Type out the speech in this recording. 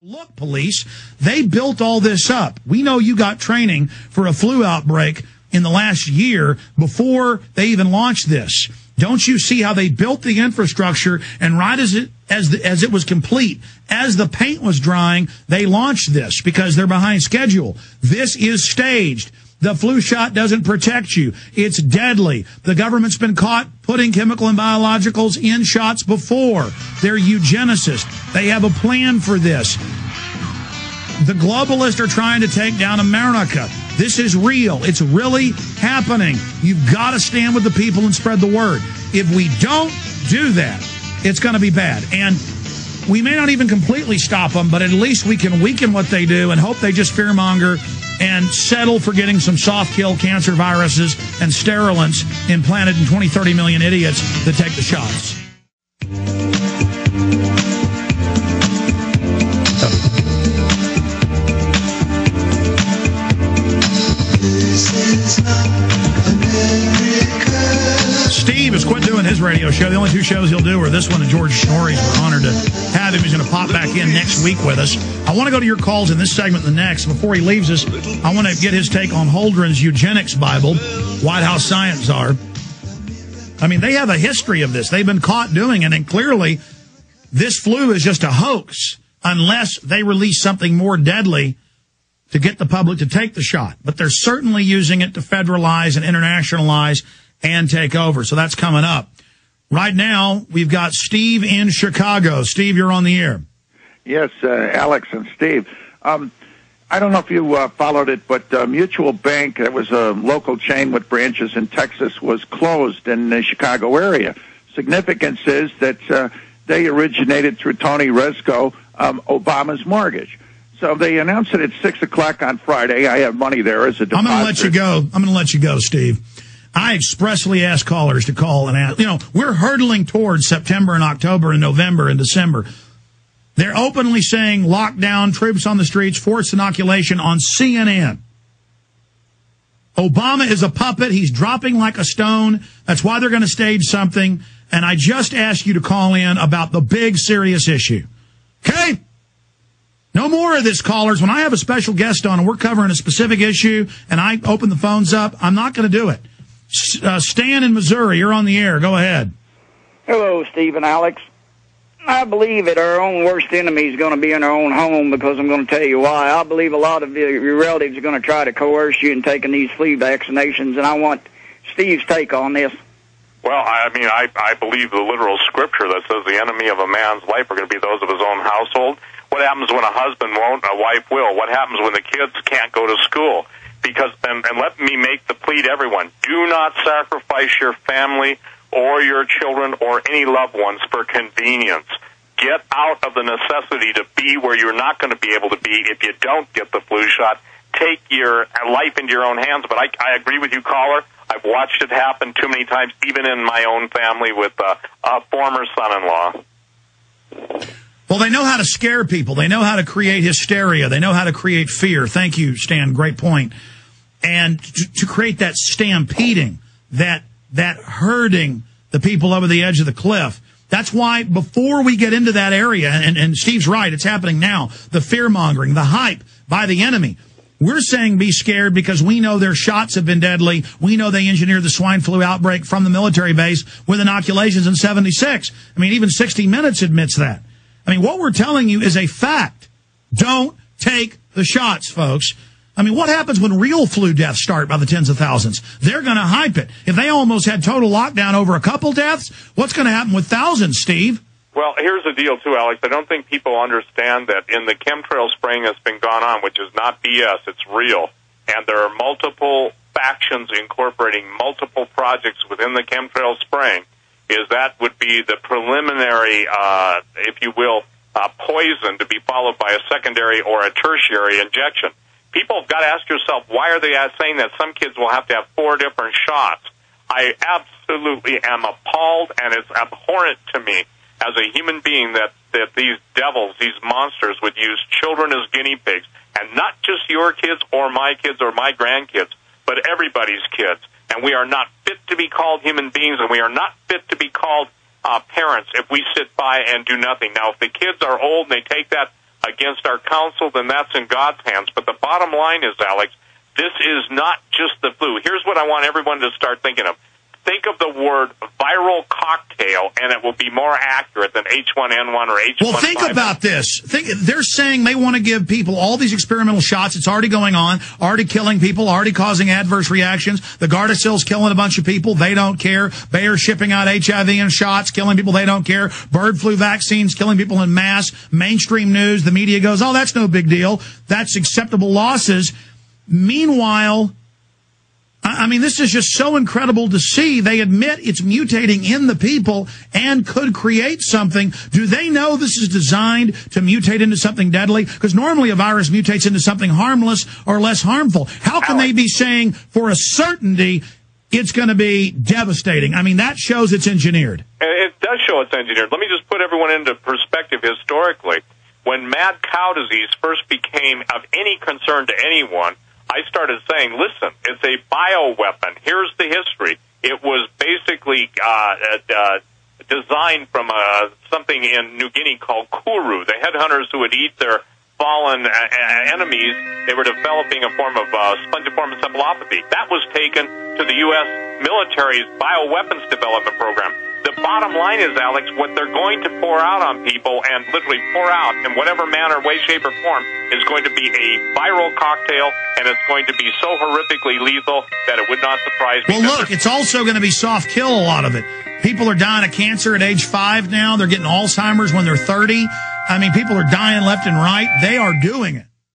Look, police, they built all this up. We know you got training for a flu outbreak in the last year before they even launched this. Don't you see how they built the infrastructure, and right as it was complete, as the paint was drying, they launched this because they're behind schedule. This is staged. The flu shot doesn't protect you. It's deadly. The government's been caught putting chemical and biologicals in shots before. They're eugenicists. They have a plan for this. The globalists are trying to take down America. This is real. It's really happening. You've got to stand with the people and spread the word. If we don't do that, it's going to be bad. And we may not even completely stop them, but at least we can weaken what they do and hope they just fearmonger and settle for getting some soft-kill cancer viruses and sterilants implanted in 20, 30 million idiots that take the shots. Steve has quit doing his radio show. The only two shows he'll do are this one and George Schnorri's. We're honored to have him. He's going to pop back in next week with us. I want to go to your calls in this segment and the next. Before he leaves us, I want to get his take on Holdren's Eugenics Bible, White House Science Czar. I mean, they have a history of this. They've been caught doing it, and clearly this flu is just a hoax unless they release something more deadly to get the public to take the shot. But they're certainly using it to federalize and internationalize and take over. So that's coming up. Right now, we've got Steve in Chicago. Steve, you're on the air. Yes, Alex and Steve. I don't know if you followed it, but Mutual Bank, that was a local chain with branches in Texas, was closed in the Chicago area. Significance is that they originated through Tony Rezko, Obama's mortgage. So they announced it at 6 o'clock on Friday. I have money there as a deposit. I'm going to let you go, Steve. I expressly asked callers to call and ask. You know, we're hurtling towards September and October and November and December. They're openly saying lockdown, troops on the streets, forced inoculation on CNN. Obama is a puppet. He's dropping like a stone. That's why they're going to stage something. And I just asked you to call in about the big, serious issue. Okay? No more of this, callers. When I have a special guest on and we're covering a specific issue and I open the phones up, I'm not going to do it. Stan in Missouri, you're on the air. Go ahead. Hello, Steve and Alex. I believe that our own worst enemy is going to be in our own home, because I'm going to tell you why. I believe a lot of your relatives are going to try to coerce you in taking these flu vaccinations, and I want Steve's take on this. Well, I mean, I believe the literal scripture that says the enemy of a man's life are going to be those of his own household. What happens when a husband won't, a wife will? What happens when the kids can't go to school? Because, and let me make the plea to everyone, do not sacrifice your family or your children or any loved ones for convenience. Get out of the necessity to be where you're not going to be able to be if you don't get the flu shot. Take your life into your own hands. But I agree with you, caller. I've watched it happen too many times, even in my own family with a former son-in-law. Well, they know how to scare people. They know how to create hysteria. They know how to create fear. Thank you, Stan. Great point. And to create that stampeding, that herding the people over the edge of the cliff. That's why before we get into that area, and Steve's right, it's happening now, the fear-mongering, the hype by the enemy. We're saying be scared because we know their shots have been deadly. We know they engineered the swine flu outbreak from the military base with inoculations in 76. I mean, even 60 Minutes admits that. I mean, what we're telling you is a fact. Don't take the shots, folks. I mean, what happens when real flu deaths start by the tens of thousands? They're going to hype it. If they almost had total lockdown over a couple deaths, what's going to happen with thousands, Steve? Well, here's the deal, too, Alex. I don't think people understand that in the chemtrail spraying that's been gone on, which is not BS, it's real, and there are multiple factions incorporating multiple projects within the chemtrail spraying, is that would be the preliminary, if you will, poison to be followed by a secondary or a tertiary injection. People have got to ask yourself, why are they saying that some kids will have to have 4 different shots? I absolutely am appalled, and it's abhorrent to me as a human being that these devils, these monsters, would use children as guinea pigs, and not just your kids or my grandkids, but everybody's kids. And we are not fit to be called human beings, and we are not fit to be called parents if we sit by and do nothing. Now, if the kids are old and they take that against our counsel, then that's in God's hands. But the bottom line is, Alex, this is not just the flu. Here's what I want everyone to start thinking of. Think of the word viral cocktail, and it will be more accurate than H1N1 or H1. Well, think about this. They're saying they want to give people all these experimental shots. It's already going on, already killing people, already causing adverse reactions. The Gardasil's killing a bunch of people. They don't care. Bayer's shipping out HIV and shots, killing people. They don't care. Bird flu vaccines, killing people in mass. Mainstream news, the media goes, oh, that's no big deal. That's acceptable losses. Meanwhile, I mean, this is just so incredible to see. They admit it's mutating in the people and could create something. Do they know this is designed to mutate into something deadly? Because normally a virus mutates into something harmless or less harmful. How can they be saying for a certainty it's going to be devastating? I mean, that shows it's engineered. It does show it's engineered. Let me just put everyone into perspective historically. When mad cow disease first became of any concern to anyone, I started saying, listen, it's a bioweapon. Here's the history. It was basically designed from something in New Guinea called kuru. The headhunters who would eat their fallen enemies, they were developing a form of spongiform encephalopathy. That was taken to the U.S. military's bioweapons development program. The bottom line is, Alex, what they're going to pour out on people, and literally pour out in whatever manner, way, shape, or form, is going to be a viral cocktail, and it's going to be so horrifically lethal that it would not surprise me. Well, look, it's also going to be soft kill, a lot of it. People are dying of cancer at age 5 now. They're getting Alzheimer's when they're 30. I mean, people are dying left and right. They are doing it.